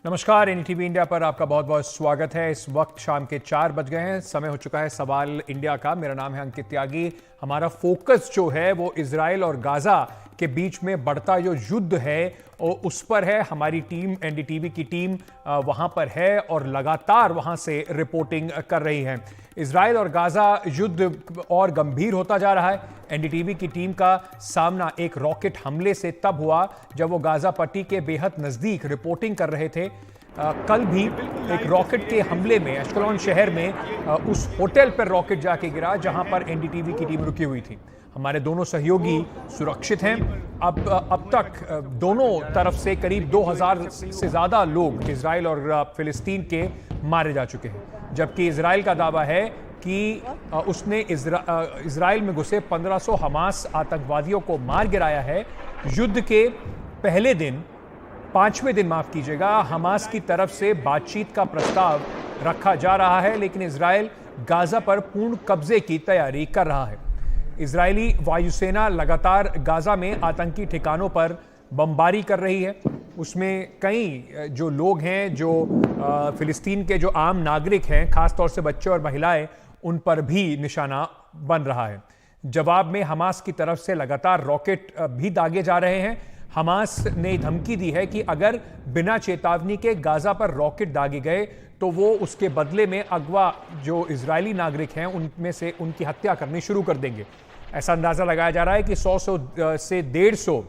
नमस्कार, NDTV India पर आपका बहुत बहुत स्वागत है। इस वक्त शाम के 4 बज गए हैं। समय हो चुका है सवाल इंडिया का। मेरा नाम है अंकित त्यागी। हमारा फोकस जो है वो इजराइल और गाजा के बीच में बढ़ता जो युद्ध है उस पर है। हमारी टीम, एनडीटीवी की टीम वहां पर है और लगातार वहां से रिपोर्टिंग कर रही है। इजराइल और गाजा युद्ध और गंभीर होता जा रहा है। एनडीटीवी की टीम का सामना एक रॉकेट हमले से तब हुआ जब वो गाजा पट्टी के बेहद नजदीक रिपोर्टिंग कर रहे थे। कल भी एक रॉकेट के हमले में अश्कलोन शहर में उस होटल पर रॉकेट जाके गिरा जहां पर एनडीटीवी की टीम रुकी हुई थी। हमारे दोनों सहयोगी सुरक्षित हैं। अब तक दोनों तरफ से करीब 2000 से ज्यादा लोग इजराइल और फिलिस्तीन के मारे जा चुके हैं, जबकि इजराइल का दावा है कि उसने इजराइल में घुसे 1500 हमास आतंकवादियों को मार गिराया है। युद्ध के पहले दिन, 5वें दिन माफ कीजिएगा, हमास की तरफ से बातचीत का प्रस्ताव रखा जा रहा है, लेकिन इजराइल गाजा पर पूर्ण कब्जे की तैयारी कर रहा है। इजरायली वायुसेना लगातार गाजा में आतंकी ठिकानों पर बमबारी कर रही है। उसमें कई जो लोग हैं, जो फिलिस्तीन के जो आम नागरिक हैं, खासतौर से बच्चे और महिलाएं, उन पर भी निशाना बन रहा है। जवाब में हमास की तरफ से लगातार रॉकेट भी दागे जा रहे हैं। हमास ने धमकी दी है कि अगर बिना चेतावनी के गाजा पर रॉकेट दागे गए तो वो उसके बदले में अगवा जो इजरायली नागरिक हैं उनमें से उनकी हत्या करनी शुरू कर देंगे। ऐसा अंदाजा लगाया जा रहा है कि 100 से 150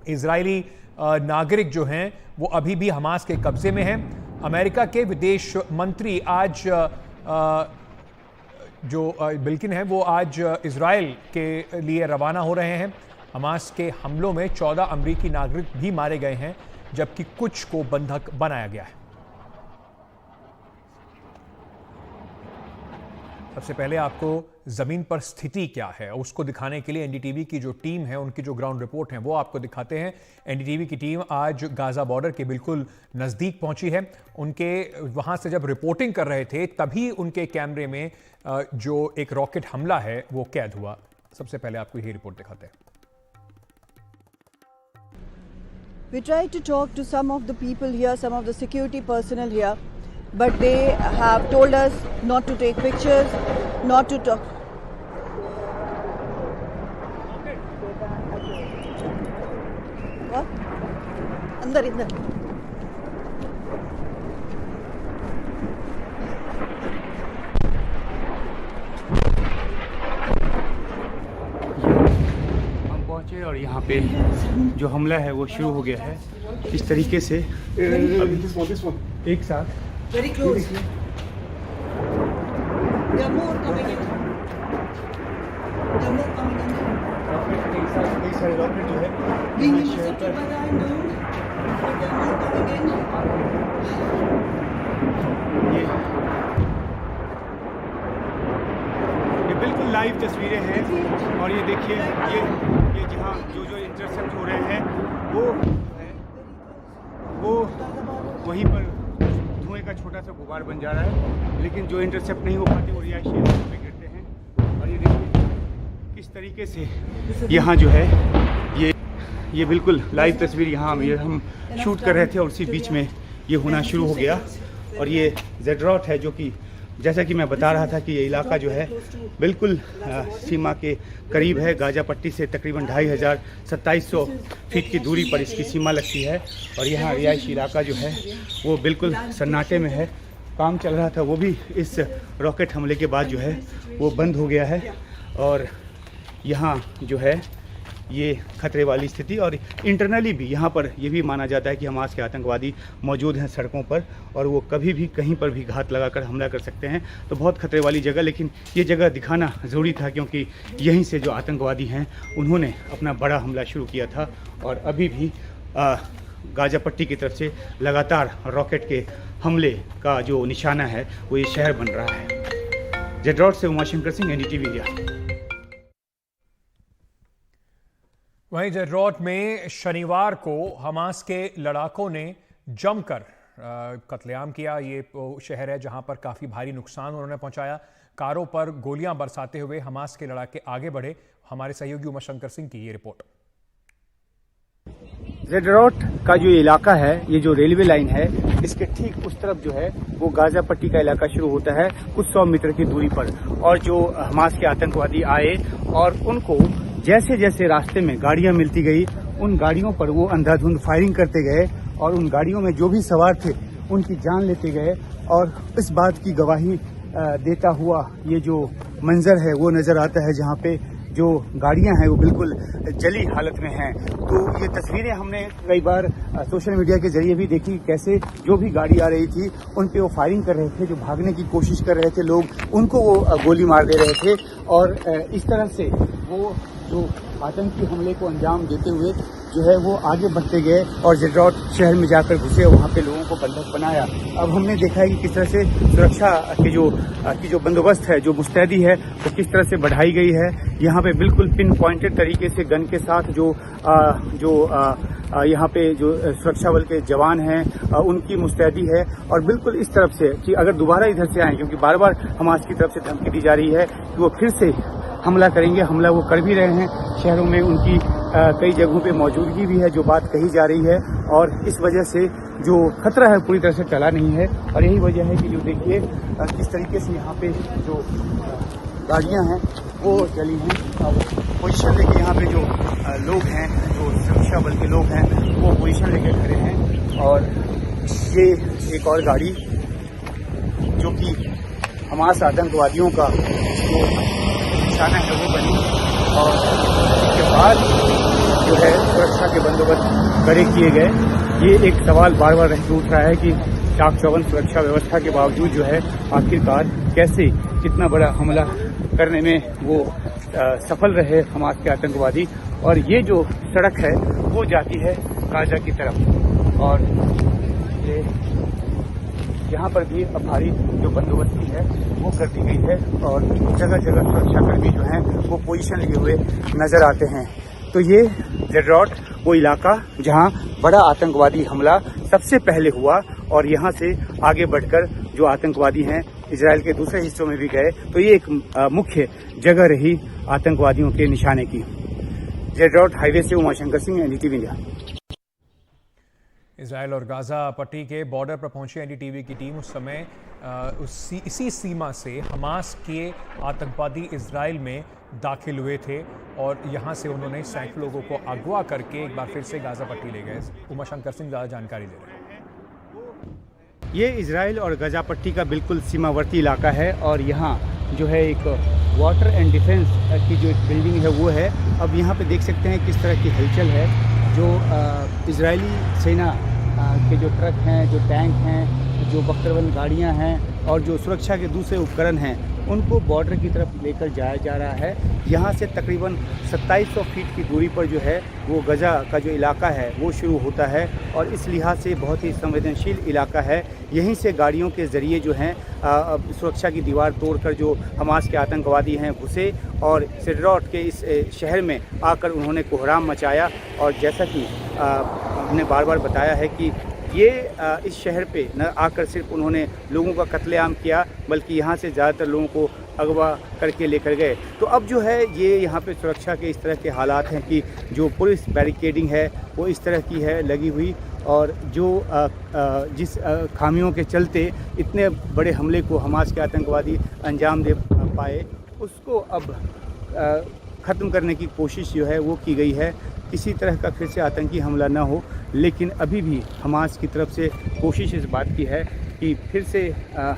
इजरायली नागरिक जो हैं वो अभी भी हमास के कब्जे में हैं। अमेरिका के विदेश मंत्री आज जो बिल्किन है वो आज इजराइल के लिए रवाना हो रहे हैं। हमास के हमलों में 14 अमेरिकी नागरिक भी मारे गए हैं, जबकि कुछ को बंधक बनाया गया है। सबसे पहले आपको जमीन पर स्थिति क्या है उसको दिखाने के लिए एनडीटीवी की जो टीम है, उनकी जो ग्राउंड रिपोर्ट है वो आपको दिखाते हैं। एनडीटीवी की टीम आज गाजा बॉर्डर के बिल्कुल नजदीक पहुंची है। उनके वहां से जब रिपोर्टिंग कर रहे थे तभी उनके कैमरे में जो एक रॉकेट हमला है वो कैद हुआ। सबसे पहले आपको यही रिपोर्ट दिखाते हैं। We tried to talk to some of the people here, some of the security personnel here, but they have told us not to take pictures, not to talk. What? अंदर इधर। और यहाँ पे जो हमला है वो शुरू हो गया है इस तरीके से एक साथ। Very close. There are more coming in. There are more coming in. एक साइड रॉकेट जो है Being intercepted by the Iron Dome. But there are more coming in. ये बिल्कुल लाइव तस्वीरें हैं और ये देखिए ये जहाँ जो इंटरसेप्ट हो रहे हैं वो वहीं पर धुएं का छोटा सा गुबार बन जा रहा है, लेकिन जो इंटरसेप्ट नहीं हो पाते वो रिहायशी इलाकों में गिरते हैं। और ये देखिए किस तरीके से यहाँ जो है ये बिल्कुल लाइव तस्वीर यहाँ हम शूट कर रहे थे और उसी बीच में ये होना शुरू हो गया। और ये जेड्रॉट है, जो कि जैसा कि मैं बता रहा था कि ये इलाका जो है बिल्कुल सीमा के करीब है। गाजा पट्टी से तकरीबन 2500-2700 फीट की दूरी पर इसकी सीमा लगती है। और यहाँ रिहायशी इलाका जो है वो बिल्कुल सन्नाटे में है। काम चल रहा था वो भी इस रॉकेट हमले के बाद जो है वो बंद हो गया है। और यहाँ जो है ये खतरे वाली स्थिति, और इंटरनली भी यहाँ पर ये भी माना जाता है कि हमास के आतंकवादी मौजूद हैं सड़कों पर और वो कभी भी कहीं पर भी घात लगाकर हमला कर सकते हैं। तो बहुत खतरे वाली जगह, लेकिन ये जगह दिखाना ज़रूरी था क्योंकि यहीं से जो आतंकवादी हैं उन्होंने अपना बड़ा हमला शुरू किया था। और अभी भी गाजा पट्टी की तरफ से लगातार रॉकेट के हमले का जो निशाना है वो ये शहर बन रहा है। जेड्रॉट से उमाशंकर सिंह, एनडीटीवी इंडिया। वहीं जेड्रॉट में शनिवार को हमास के लड़ाकों ने जमकर कत्लेआम किया। ये शहर है जहां पर काफ़ी भारी नुकसान उन्होंने पहुंचाया। कारों पर गोलियां बरसाते हुए हमास के लड़ाके आगे बढ़े। हमारे सहयोगी उमाशंकर सिंह की ये रिपोर्ट। जेडरॉट का जो इलाका है, ये जो रेलवे लाइन है, इसके ठीक उस तरफ जो है वो गाजा पट्टी का इलाका शुरू होता है कुछ 100 मीटर की दूरी पर। और जो हमास के आतंकवादी आए और उनको जैसे जैसे रास्ते में गाड़ियां मिलती गई, उन गाड़ियों पर वो अंधाधुंध फायरिंग करते गए और उन गाड़ियों में जो भी सवार थे उनकी जान लेते गए। और इस बात की गवाही देता हुआ ये जो मंजर है वो नजर आता है, जहाँ पे जो गाड़ियां हैं वो बिल्कुल जली हालत में हैं। तो ये तस्वीरें हमने कई बार सोशल मीडिया के जरिए भी देखी, कैसे जो भी गाड़ी आ रही थी उन पे वो फायरिंग कर रहे थे, जो भागने की कोशिश कर रहे थे लोग उनको वो गोली मार दे रहे थे। और इस तरह से वो जो आतंकी हमले को अंजाम देते हुए जो है वो आगे बढ़ते गए और जेडरॉट शहर में जाकर घुसे, वहाँ पे लोगों को बंधक बनाया। अब हमने देखा है कि किस तरह से सुरक्षा की जो बंदोबस्त है, जो मुस्तैदी है, वो किस तरह से बढ़ाई गई है। यहाँ पे बिल्कुल पिन पॉइंटेड तरीके से गन के साथ यहाँ पे जो सुरक्षा बल के जवान हैं उनकी मुस्तैदी है। और बिल्कुल इस तरफ से कि अगर दोबारा इधर से आए, क्योंकि बार बार हमास की तरफ से धमकी दी जा रही है कि वो फिर से हमला करेंगे, हमला वो कर भी रहे हैं। शहरों में उनकी कई जगहों पे मौजूदगी भी है, जो बात कही जा रही है। और इस वजह से जो खतरा है पूरी तरह से टला नहीं है। और यही वजह है कि जो देखिए किस तरीके से यहाँ पे जो गाड़ियाँ हैं वो चली हैं। और पोजीशन लेके यहाँ पे जो लोग हैं, जो सुरक्षा बल के लोग हैं, वो पोजीशन लेके खड़े हैं। और ये एक और गाड़ी जो कि हमास आतंकवादियों का जो निशाना है वो बनी। और इसके बाद जो है सुरक्षा के बंदोबस्त कड़े किए गए। ये एक सवाल बार बार उठ रहा है कि चाक चौबंद सुरक्षा व्यवस्था के बावजूद जो है आखिरकार कैसे इतना बड़ा हमला करने में वो सफल रहे हमास के आतंकवादी। और ये जो सड़क है वो जाती है गाजा की तरफ। और ये यहाँ पर भी अब भारी जो बंदोबस्ती है वो कर दी गई है और जगह जगह सुरक्षाकर्मी जो हैं वो पोजीशन लिए हुए नजर आते हैं। तो ये जेडरॉट वो इलाका जहाँ बड़ा आतंकवादी हमला सबसे पहले हुआ और यहाँ से आगे बढ़कर जो आतंकवादी हैं इजराइल के दूसरे हिस्सों में भी गए। तो ये एक मुख्य जगह रही आतंकवादियों के निशाने की। जेडरॉट हाईवे से Umashankar Singh, NDTV India. Israel और गाजा पट्टी के बॉर्डर पर पहुंची एनडीटीवी की टीम उस समय इसी सीमा से हमास के आतंकवादी इजराइल में दाखिल हुए थे और यहां से उन्होंने सैकड़ों लोगों को अगवा करके एक बार फिर से गाजा पट्टी ले गए। उमाशंकर सिंह ज़्यादा जानकारी दे रहे हैं। ये इजराइल और गाजा पट्टी का बिल्कुल सीमावर्ती इलाका है और यहाँ जो है एक वाटर एंड डिफेंस की जो एक बिल्डिंग है वो है। अब यहाँ पे देख सकते हैं किस तरह की हलचल है। जो इजरायली सेना के जो ट्रक हैं, जो टैंक हैं, जो बख्तरबंद गाड़ियां हैं और जो सुरक्षा के दूसरे उपकरण हैं उनको बॉर्डर की तरफ लेकर जाया जा रहा है। यहाँ से तकरीबन 2700 फीट की दूरी पर जो है वो गजा का जो इलाका है वो शुरू होता है और इस लिहाज से बहुत ही संवेदनशील इलाका है। यहीं से गाड़ियों के ज़रिए जो हैं सुरक्षा की दीवार तोड़कर जो हमास के आतंकवादी हैं घुसे और जेडरॉट के इस शहर में आकर उन्होंने कोहराम मचाया। और जैसा कि हमने बार बार बताया है कि ये इस शहर पे न आकर सिर्फ उन्होंने लोगों का कत्लेआम किया बल्कि यहाँ से ज़्यादातर लोगों को अगवा करके लेकर गए। तो अब जो है ये यहाँ पे सुरक्षा के इस तरह के हालात हैं कि जो पुलिस बैरिकेडिंग है वो इस तरह की है लगी हुई और जो जिस खामियों के चलते इतने बड़े हमले को हमास के आतंकवादी अंजाम दे पाए उसको अब ख़त्म करने की कोशिश जो है वो की गई है। किसी तरह का फिर से आतंकी हमला ना हो, लेकिन अभी भी हमास की तरफ से कोशिश इस बात की है कि फिर से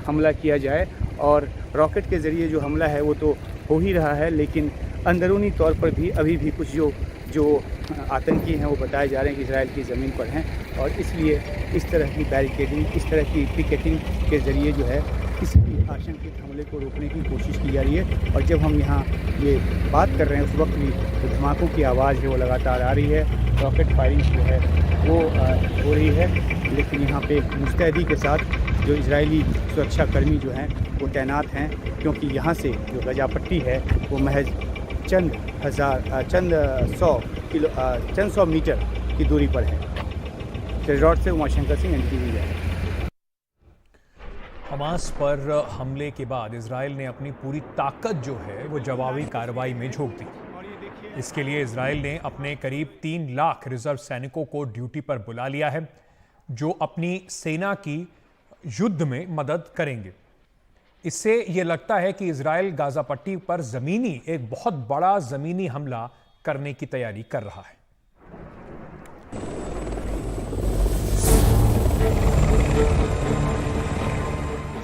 हमला किया जाए और रॉकेट के ज़रिए जो हमला है वो तो हो ही रहा है, लेकिन अंदरूनी तौर पर भी अभी भी कुछ जो आतंकी हैं वो बताए जा रहे हैं कि इजराइल की ज़मीन पर हैं और इसलिए इस तरह की बैरिकेडिंग, इस तरह की पिकेटिंग के ज़रिए जो है किसी भी आशंकित हमले को रोकने की कोशिश की जा रही है। और जब हम यहाँ ये बात कर रहे हैं उस वक्त भी तो धमाकों की आवाज़ है वो लगातार आ रही है, रॉकेट फायरिंग जो है वो हो रही है, लेकिन यहाँ पे मुस्तैदी के साथ जो इजरायली सुरक्षाकर्मी जो हैं वो तैनात हैं क्योंकि यहाँ से जो गजा पट्टी है वो महज चंद सौ मीटर की दूरी पर है। जेडरॉट से Umashankar Singh, NDTV India. Hamas पर हमले के बाद इजराइल ने अपनी पूरी ताकत जो है वो जवाबी कार्रवाई में झोंक दी। और ये देखिए इसके लिए इजराइल ने अपने करीब 3 लाख रिजर्व सैनिकों को ड्यूटी पर बुला लिया है, जो अपनी सेना की युद्ध में मदद करेंगे। इससे यह लगता है कि इजराइल गाजा पट्टी पर एक बहुत बड़ा जमीनी हमला करने की तैयारी कर रहा है।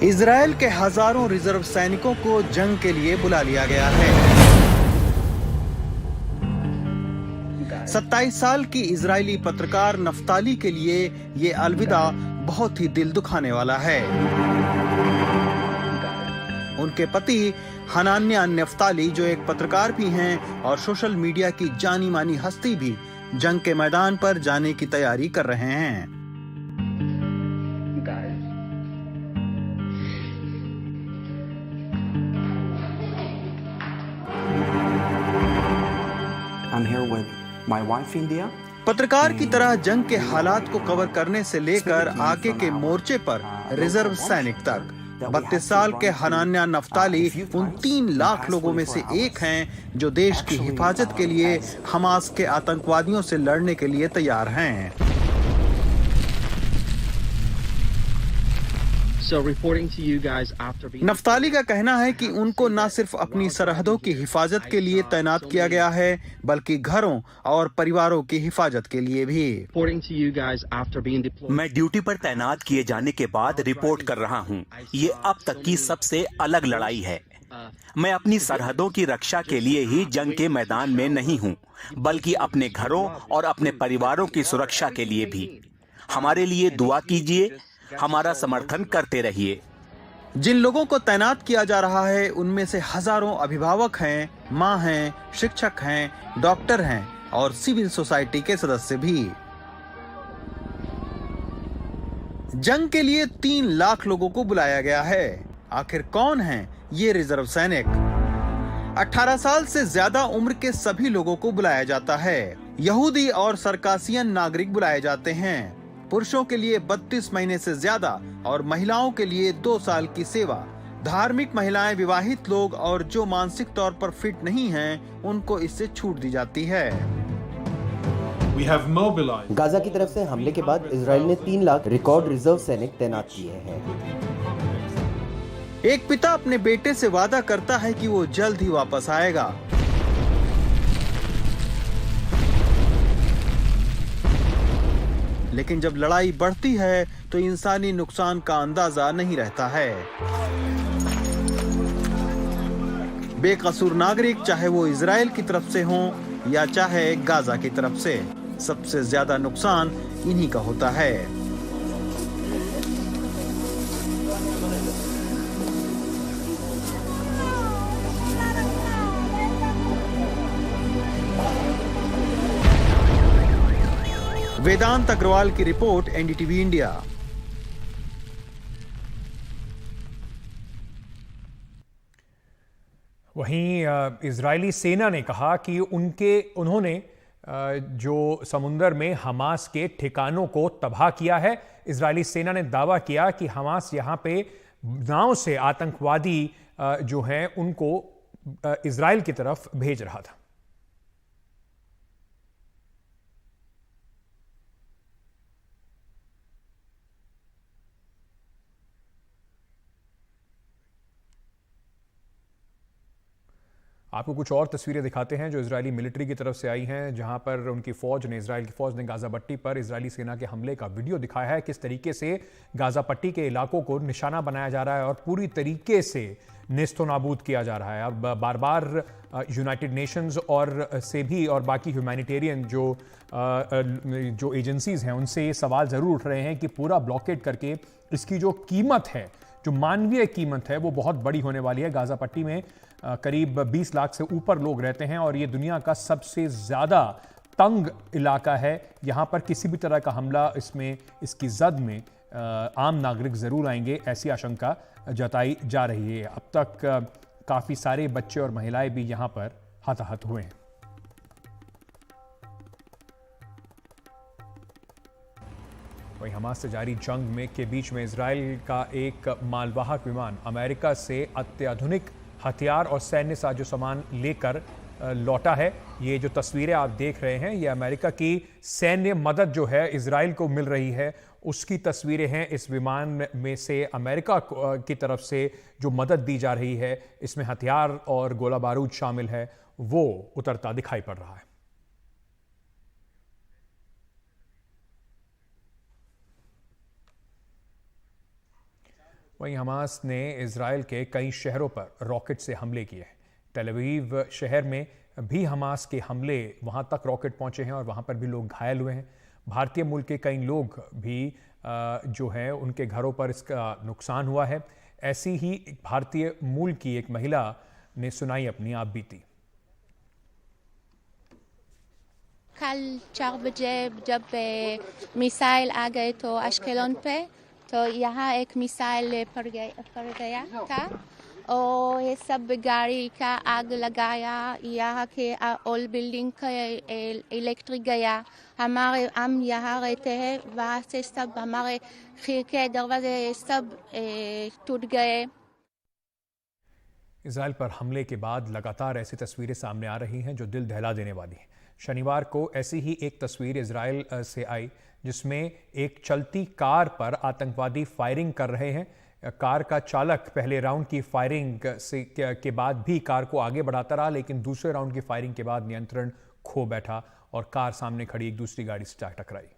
इजराइल के हजारों रिजर्व सैनिकों को जंग के लिए बुला लिया गया है। 27 साल की इजरायली पत्रकार नफ्ताली के लिए ये अलविदा बहुत ही दिल दुखाने वाला है। उनके पति हनान्या नफ्ताली, जो एक पत्रकार भी हैं और सोशल मीडिया की जानी मानी हस्ती भी, जंग के मैदान पर जाने की तैयारी कर रहे हैं। I'm here with my wife India. पत्रकार की तरह जंग के हालात को कवर करने से लेकर आगे के मोर्चे पर रिजर्व सैनिक तक 32 साल के हनान्या नफ्ताली उन 3 लाख लोगों में से एक हैं जो देश की हिफाजत के लिए हमास के आतंकवादियों से लड़ने के लिए तैयार हैं। नफ्ताली का कहना है कि उनको न सिर्फ अपनी सरहदों की हिफाजत के लिए तैनात किया गया है, बल्कि घरों और परिवारों की हिफाजत के लिए भी। मैं ड्यूटी पर तैनात किए जाने के बाद रिपोर्ट कर रहा हूं। ये अब तक की सबसे अलग लड़ाई है। मैं अपनी सरहदों की रक्षा के लिए ही जंग के मैदान में नहीं हूं, बल्कि अपने घरों और अपने परिवारों की सुरक्षा के लिए भी। हमारे लिए दुआ कीजिए, हमारा समर्थन करते रहिए। जिन लोगों को तैनात किया जा रहा है उनमें से हजारों अभिभावक हैं, माँ हैं, शिक्षक हैं, डॉक्टर हैं और सिविल सोसाइटी के सदस्य भी। जंग के लिए 3 लाख लोगों को बुलाया गया है। आखिर कौन हैं ये रिजर्व सैनिक? 18 साल से ज्यादा उम्र के सभी लोगों को बुलाया जाता है। यहूदी और सरकासियन नागरिक बुलाए जाते हैं। पुरुषों के लिए 32 महीने से ज्यादा और महिलाओं के लिए 2 साल की सेवा। धार्मिक महिलाएं, विवाहित लोग और जो मानसिक तौर पर फिट नहीं हैं, उनको इससे छूट दी जाती है। गाजा की तरफ से हमले के बाद इजराइल ने 3 लाख रिकॉर्ड रिजर्व सैनिक तैनात किए हैं। एक पिता अपने बेटे से वादा करता है कि वो जल्द ही वापस आएगा। लेकिन जब लड़ाई बढ़ती है तो इंसानी नुकसान का अंदाजा नहीं रहता है। बेकसूर नागरिक, चाहे वो इजराइल की तरफ से हों या चाहे गाजा की तरफ से, सबसे ज्यादा नुकसान इन्हीं का होता है। वेदांत अग्रवाल की रिपोर्ट, एनडीटीवी इंडिया। वहीं इजरायली सेना ने कहा कि उन्होंने जो समुंदर में हमास के ठिकानों को तबाह किया है। इजरायली सेना ने दावा किया कि हमास यहां पे नाव से आतंकवादी जो हैं उनको इजराइल की तरफ भेज रहा था। आपको कुछ और तस्वीरें दिखाते हैं जो इजरायली मिलिट्री की तरफ से आई हैं, जहां पर उनकी इजराइल की फौज ने गाजा पट्टी पर इजरायली सेना के हमले का वीडियो दिखाया है। किस तरीके से गाजा पट्टी के इलाकों को निशाना बनाया जा रहा है और पूरी तरीके से नेस्तो नाबूद किया जा रहा है। अब बार बार यूनाइटेड नेशंस और बाकी ह्यूमैनिटेरियन जो एजेंसीज हैं उनसे ये सवाल जरूर उठ रहे हैं कि पूरा ब्लॉकेड करके इसकी जो कीमत है, जो मानवीय कीमत है, वो बहुत बड़ी होने वाली है। गाजा पट्टी में करीब 20 लाख से ऊपर लोग रहते हैं और ये दुनिया का सबसे ज्यादा तंग इलाका है। यहां पर किसी भी तरह का हमला इसकी जद में आम नागरिक जरूर आएंगे, ऐसी आशंका जताई जा रही है। अब तक काफी सारे बच्चे और महिलाएं भी यहां पर हताहत हुए हैं। वहीं हमास से जारी जंग के बीच में इजराइल का एक मालवाहक विमान अमेरिका से अत्याधुनिक हथियार और सैन्य साजो सामान लेकर लौटा है। ये जो तस्वीरें आप देख रहे हैं, ये अमेरिका की सैन्य मदद जो है इजराइल को मिल रही है उसकी तस्वीरें हैं। इस विमान में से अमेरिका की तरफ से जो मदद दी जा रही है, इसमें हथियार और गोला बारूद शामिल है, वो उतरता दिखाई पड़ रहा है। वहीं हमास ने इजराइल के कई शहरों पर रॉकेट से हमले किए हैं। टेल अवीव शहर में भी हमास के हमले, वहां तक रॉकेट पहुंचे हैं और वहां पर भी लोग घायल हुए हैं। भारतीय मूल के कई लोग भी जो हैं उनके घरों पर इसका नुकसान हुआ है। ऐसी ही भारतीय मूल की एक महिला ने सुनाई अपनी आप बीती। कल 4 बजे जब मिसाइल आ गए तो अश्केलोन पे, तो यहाँ एक मिसाइल पड़ गया था और ये सब गाड़ी का आग लगाया। यहाँ के ऑल बिल्डिंग का इलेक्ट्रिक गया। हम यहाँ रहते हैं, वहाँ से सब हमारे खिड़की दरवाजे सब टूट गए। इजराइल पर हमले के बाद लगातार ऐसी तस्वीरें सामने आ रही हैं जो दिल दहला देने वाली हैं। शनिवार को ऐसी ही एक तस्वीर इजराइल से आई जिसमें एक चलती कार पर आतंकवादी फायरिंग कर रहे हैं। कार का चालक पहले राउंड की फायरिंग के बाद भी कार को आगे बढ़ाता रहा, लेकिन दूसरे राउंड की फायरिंग के बाद नियंत्रण खो बैठा और कार सामने खड़ी एक दूसरी गाड़ी से जा टकराई।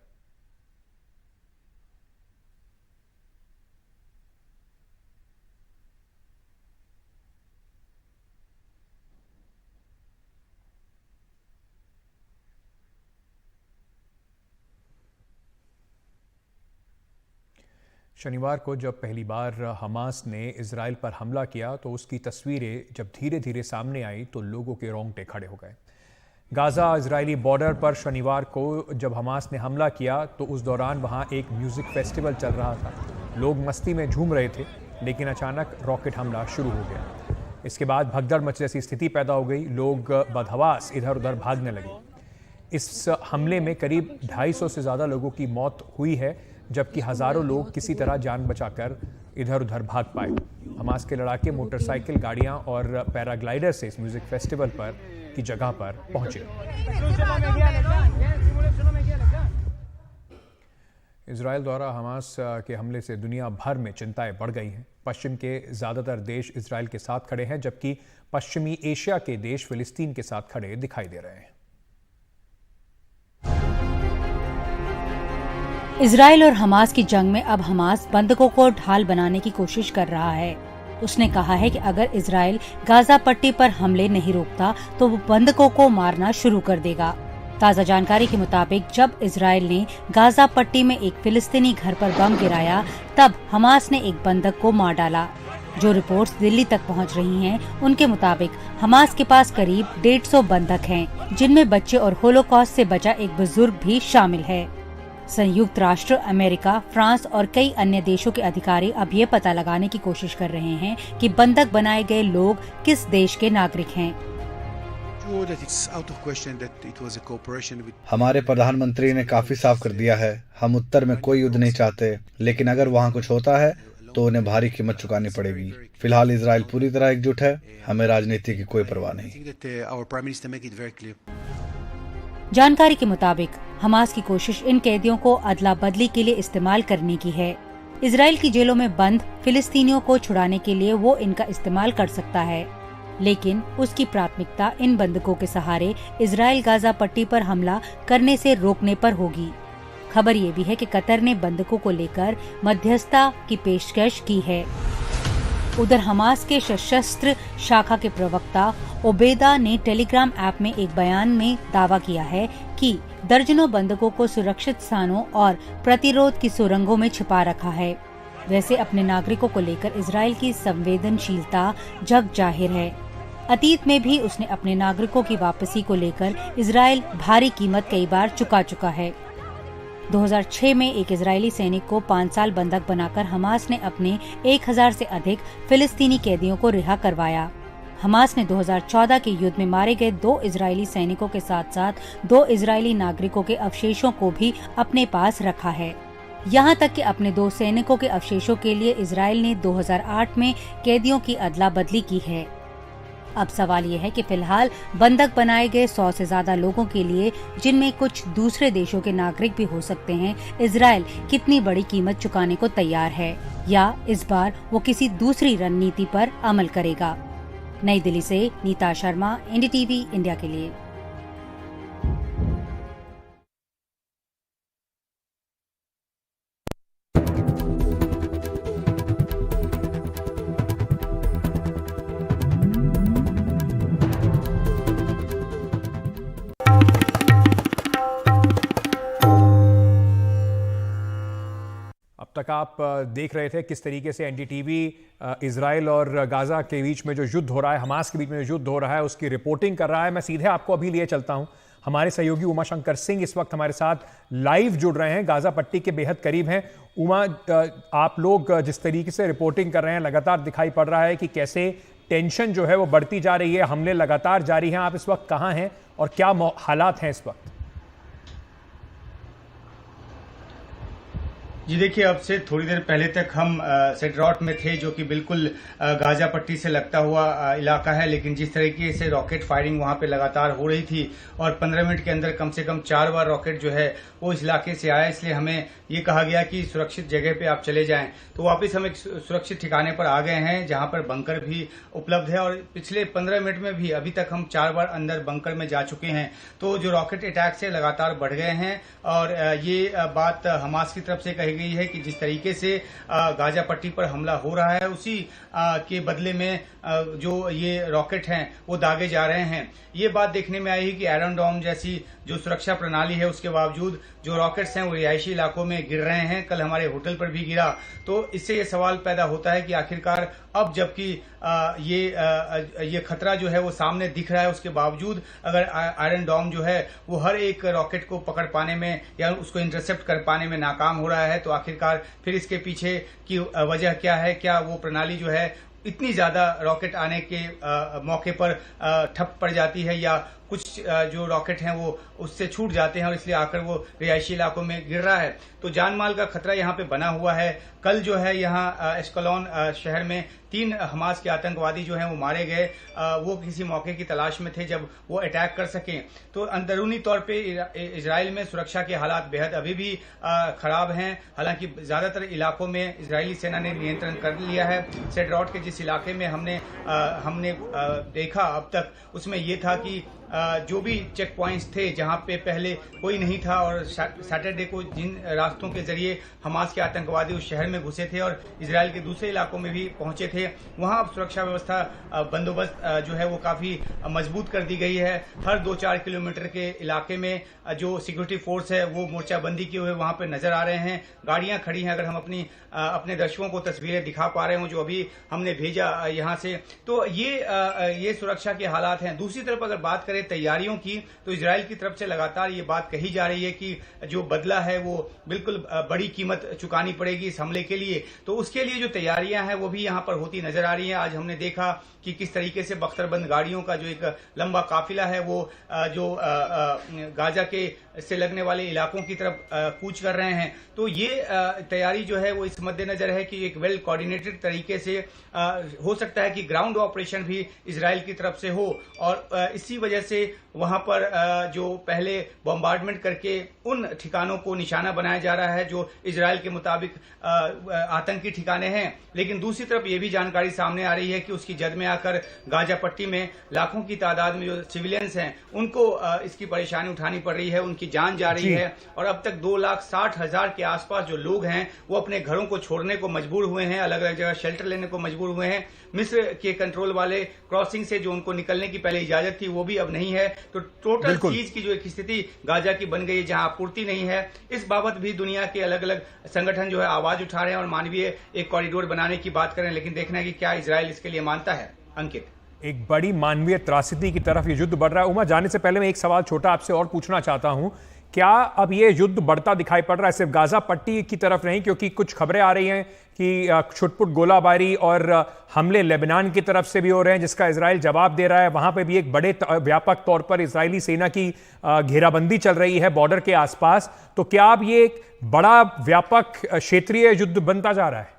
शनिवार को जब पहली बार हमास ने इजराइल पर हमला किया तो उसकी तस्वीरें जब धीरे धीरे सामने आई तो लोगों के रोंगटे खड़े हो गए। गाजा इजरायली बॉर्डर पर शनिवार को जब हमास ने हमला किया तो उस दौरान वहां एक म्यूजिक फेस्टिवल चल रहा था। लोग मस्ती में झूम रहे थे, लेकिन अचानक रॉकेट हमला शुरू हो गया। इसके बाद भगदड़ मच जैसी स्थिति पैदा हो गई। लोग बदहवास इधर उधर भागने लगे। इस हमले में करीब 250 से ज़्यादा लोगों की मौत हुई है, जबकि हजारों लोग किसी तरह जान बचाकर इधर उधर भाग पाए। हमास के लड़ाके मोटरसाइकिल गाड़ियां और पैराग्लाइडर से इस म्यूजिक फेस्टिवल पर की जगह पर पहुंचे। इजराइल द्वारा हमास के हमले से दुनिया भर में चिंताएं बढ़ गई हैं। पश्चिम के ज्यादातर देश इजराइल के साथ खड़े हैं, जबकि पश्चिमी एशिया के देश फिलिस्तीन के साथ खड़े दिखाई दे रहे हैं। इजराइल और हमास की जंग में अब हमास बंधकों को ढाल बनाने की कोशिश कर रहा है। उसने कहा है कि अगर इजराइल गाजा पट्टी पर हमले नहीं रोकता तो वो बंधकों को मारना शुरू कर देगा। ताज़ा जानकारी के मुताबिक जब इजराइल ने गाजा पट्टी में एक फिलिस्तीनी घर पर बम गिराया, तब हमास ने एक बंधक को मार डाला। जो रिपोर्ट्स दिल्ली तक पहुंच रही हैं, उनके मुताबिक हमास के पास करीब 150 बंधक हैं, जिनमें बच्चे और होलोकॉस्ट से बचा एक बुजुर्ग भी शामिल है। संयुक्त राष्ट्र, अमेरिका, फ्रांस और कई अन्य देशों के अधिकारी अब ये पता लगाने की कोशिश कर रहे हैं कि बंधक बनाए गए लोग किस देश के नागरिक हैं। हमारे प्रधानमंत्री ने काफी साफ कर दिया है, हम उत्तर में कोई युद्ध नहीं चाहते, लेकिन अगर वहाँ कुछ होता है तो उन्हें भारी कीमत चुकानी पड़ेगी। फिलहाल इजराइल पूरी तरह एकजुट है, हमें राजनीति की कोई परवाह नहीं। जानकारी के मुताबिक हमास की कोशिश इन कैदियों को अदला बदली के लिए इस्तेमाल करने की है। इजराइल की जेलों में बंद फिलिस्तीनियों को छुड़ाने के लिए वो इनका इस्तेमाल कर सकता है, लेकिन उसकी प्राथमिकता इन बंधकों के सहारे इजराइल गाजा पट्टी पर हमला करने से रोकने पर होगी। खबर ये भी है कि कतर ने बंधकों को लेकर मध्यस्थता की पेशकश की है। उधर हमास के सशस्त्र शाखा के प्रवक्ता ओबेदा ने टेलीग्राम ऐप में एक बयान में दावा किया है कि दर्जनों बंधकों को सुरक्षित स्थानों और प्रतिरोध की सुरंगों में छिपा रखा है। वैसे अपने नागरिकों को लेकर इजराइल की संवेदनशीलता जग जाहिर है। अतीत में भी उसने अपने नागरिकों की वापसी को लेकर इजराइल भारी कीमत कई बार चुका चुका है। 2006 में एक इजरायली सैनिक को 5 साल बंधक बनाकर हमास ने अपने 1000 से अधिक फिलिस्तीनी कैदियों को रिहा करवाया। हमास ने 2014 के युद्ध में मारे गए 2 इजरायली सैनिकों के साथ साथ 2 इजरायली नागरिकों के अवशेषों को भी अपने पास रखा है। यहाँ तक कि अपने 2 सैनिकों के अवशेषों के लिए इजराइल ने 2008 में कैदियों की अदला बदली की है। अब सवाल ये है कि फिलहाल बंधक बनाए गए 100 से ज्यादा लोगों के लिए, जिनमें कुछ दूसरे देशों के नागरिक भी हो सकते हैं, इजराइल कितनी बड़ी कीमत चुकाने को तैयार है, या इस बार वो किसी दूसरी रणनीति पर अमल करेगा। नई दिल्ली से नीता शर्मा, एनडीटीवी इंडिया के लिए। अब तक आप देख रहे थे किस तरीके से एनडीटीवी इजराइल और गाजा के बीच में जो युद्ध हो रहा है, हमास के बीच में जो युद्ध हो रहा है, उसकी रिपोर्टिंग कर रहा है। मैं सीधे आपको अभी लिए चलता हूं। हमारे सहयोगी उमाशंकर सिंह इस वक्त हमारे साथ लाइव जुड़ रहे हैं, गाजा पट्टी के बेहद करीब हैं। उमा, आप लोग जिस तरीके से रिपोर्टिंग कर रहे हैं, लगातार दिखाई पड़ रहा है कि कैसे टेंशन जो है वो बढ़ती जा रही है, हमले लगातार जारी हैं। आप इस वक्त कहां हैं और क्या हालात हैं इस वक्त? जी देखिए, अब से थोड़ी देर पहले तक हम सेड्रॉट में थे, जो कि बिल्कुल गाजा पट्टी से लगता हुआ इलाका है, लेकिन जिस तरीके से रॉकेट फायरिंग वहां पे लगातार हो रही थी और 15 मिनट के अंदर कम से कम 4 बार रॉकेट जो है वो इस इलाके से आया, इसलिए हमें ये कहा गया कि सुरक्षित जगह पे आप चले जाएं। तो वापस हम एक सुरक्षित ठिकाने पर आ गए हैं, जहां पर बंकर भी उपलब्ध है, और पिछले 15 मिनट में भी अभी तक हम 4 बार अंदर बंकर में जा चुके हैं। तो जो रॉकेट अटैक से लगातार बढ़ गए हैं, और ये बात हमास की तरफ से कही गई है कि जिस तरीके से गाजा पट्टी पर हमला हो रहा है, उसी के बदले में जो ये रॉकेट हैं वो दागे जा रहे हैं। ये बात देखने में आई है कि आयरन डोम जैसी जो सुरक्षा प्रणाली है, उसके बावजूद जो रॉकेट्स हैं वो रिहायशी इलाकों में गिर रहे हैं। कल हमारे होटल पर भी गिरा। तो इससे ये सवाल पैदा होता है कि आखिरकार अब जबकि ये खतरा जो है वो सामने दिख रहा है, उसके बावजूद अगर आयरन डोम जो है वो हर एक रॉकेट को पकड़ पाने में या उसको इंटरसेप्ट कर पाने में नाकाम हो रहा है, तो आखिरकार फिर इसके पीछे की वजह क्या है? क्या वो प्रणाली जो है इतनी ज्यादा रॉकेट आने के मौके पर ठप पड़ जाती है, या कुछ जो रॉकेट हैं वो उससे छूट जाते हैं और इसलिए आकर वो रिहायशी इलाकों में गिर रहा है। तो जान माल का खतरा यहाँ पे बना हुआ है। कल जो है यहाँ एश्कलोन शहर में 3 हमास के आतंकवादी जो हैं वो मारे गए। वो किसी मौके की तलाश में थे जब वो अटैक कर सकें। तो अंदरूनी तौर पे इजराइल में सुरक्षा के हालात बेहद अभी भी खराब हैं। हालांकि ज्यादातर इलाकों में इजरायली सेना ने नियंत्रण कर लिया है। सेड्रॉट के जिस इलाके में हमने देखा अब तक, उसमें ये था कि जो भी चेक पॉइंट्स थे जहां पे पहले कोई नहीं था, और सैटरडे को जिन रास्तों के जरिए हमास के आतंकवादी उस शहर में घुसे थे और इजराइल के दूसरे इलाकों में भी पहुंचे थे, वहां अब सुरक्षा व्यवस्था बंदोबस्त जो है वो काफी मजबूत कर दी गई है। हर 2-4 किलोमीटर के इलाके में जो सिक्योरिटी फोर्स है वो मोर्चाबंदी किए हुए वहां पे नजर आ रहे हैं। गाड़ियां खड़ी हैं। अगर हम अपने दर्शकों को तस्वीरें दिखा पा रहे हो जो अभी हमने भेजा यहां से, तो ये सुरक्षा के हालात हैं। दूसरी तरफ अगर बात करें तैयारियों की, तो इजराइल की तरफ से लगातार ये बात कही जा रही है कि जो बदला है वो बिल्कुल बड़ी कीमत चुकानी पड़ेगी इस हमले के लिए। तो उसके लिए जो तैयारियां हैं वो भी यहां पर होती नजर आ रही हैं। आज हमने देखा कि किस तरीके से बख्तरबंद गाड़ियों का जो एक लंबा काफिला है वो जो गाजा के से लगने वाले इलाकों की तरफ कूच कर रहे हैं। तो ये तैयारी जो है वो इस मद्देनजर है कि एक वेल कोऑर्डिनेटेड तरीके से हो सकता है कि ग्राउंड ऑपरेशन भी इजराइल की तरफ से हो, और इसी वजह से वहां पर जो पहले बॉम्बार्डमेंट करके उन ठिकानों को निशाना बनाया जा रहा है जो इजराइल के मुताबिक आतंकी ठिकाने हैं। लेकिन दूसरी तरफ ये भी जानकारी सामने आ रही है कि उसकी जद में आकर गाजा पट्टी में लाखों की तादाद में जो सिविलियंस हैं उनको इसकी परेशानी उठानी पड़ रही है, उनकी जान जा रही है। और अब तक 2,60,000 के आसपास जो लोग हैं वो अपने घरों को छोड़ने को मजबूर हुए हैं, अलग अलग जगह शेल्टर लेने को मजबूर हुए हैं। मिस्र के कंट्रोल वाले क्रॉसिंग से जो उनको निकलने की पहले इजाजत थी वो भी अब नहीं है। तो टोटल चीज की जो एक स्थिति गाजा की बन गई है जहां आपूर्ति नहीं है, इस बाबत भी दुनिया के अलग अलग संगठन जो है आवाज उठा रहे हैं और मानवीय एक कॉरिडोर बनाने की बात कर रहे हैं। लेकिन देखना है कि क्या इजराइल इसके लिए मानता है। अंकित, एक बड़ी मानवीय त्रासदी की तरफ ये युद्ध बढ़ रहा है। उमा, जाने से पहले मैं एक सवाल छोटा आपसे और पूछना चाहता हूं, क्या अब ये युद्ध बढ़ता दिखाई पड़ रहा है सिर्फ गाजा पट्टी की तरफ नहीं, क्योंकि कुछ खबरें आ रही हैं कि छुटपुट गोलाबारी और हमले लेबनान की तरफ से भी हो रहे हैं जिसका इजराइल जवाब दे रहा है। वहां पे भी एक बड़े व्यापक तौर पर इजरायली सेना की घेराबंदी चल रही है बॉर्डर के आसपास। तो क्या अब ये एक बड़ा व्यापक क्षेत्रीय युद्ध बनता जा रहा है?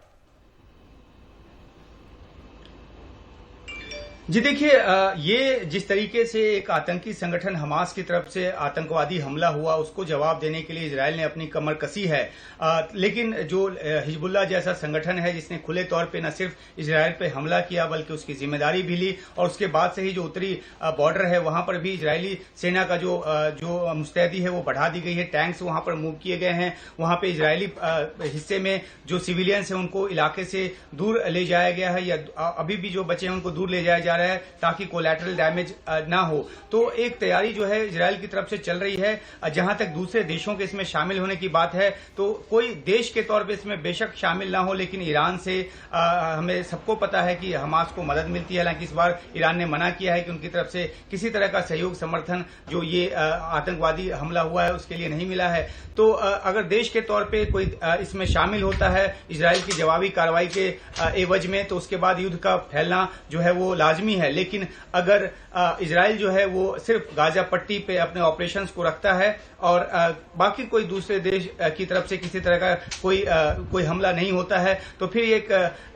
जी देखिए, ये जिस तरीके से एक आतंकी संगठन हमास की तरफ से आतंकवादी हमला हुआ उसको जवाब देने के लिए इजराइल ने अपनी कमर कसी है, लेकिन जो हिजबुल्लाह जैसा संगठन है जिसने खुले तौर पे न सिर्फ इजराइल पे हमला किया बल्कि उसकी जिम्मेदारी भी ली, और उसके बाद से ही जो उत्तरी बॉर्डर है वहां पर भी इजरायली सेना का जो मुस्तैदी है वो बढ़ा दी गई है, टैंक्स वहां पर मूव किए गए हैं, वहां पे इजरायली हिस्से में जो सिविलियंस है उनको इलाके से दूर ले जाया गया है, या अभी भी जो बचे हैं उनको दूर ले जाया जा रहा है ताकि कोलैटरल डैमेज ना हो। तो एक तैयारी जो है इजराइल की तरफ से चल रही है। जहां तक दूसरे देशों के इसमें शामिल होने की बात है तो कोई देश के तौर पे इसमें बेशक शामिल ना हो, लेकिन ईरान से हमें सबको पता है कि हमास को मदद मिलती है। हालांकि इस बार ईरान ने मना किया है कि उनकी तरफ से किसी तरह का सहयोग समर्थन जो ये आतंकवादी हमला हुआ है उसके लिए नहीं मिला है। तो अगर देश के तौर पे कोई इसमें शामिल होता है इजराइल की जवाबी कार्रवाई के एवज में तो उसके बाद युद्ध का फैलना जो है वो लाजमी है। लेकिन अगर इजराइल जो है वो सिर्फ गाजा पट्टी पे अपने ऑपरेशंस को रखता है और बाकी कोई दूसरे देश की तरफ से किसी तरह का कोई हमला नहीं होता है तो फिर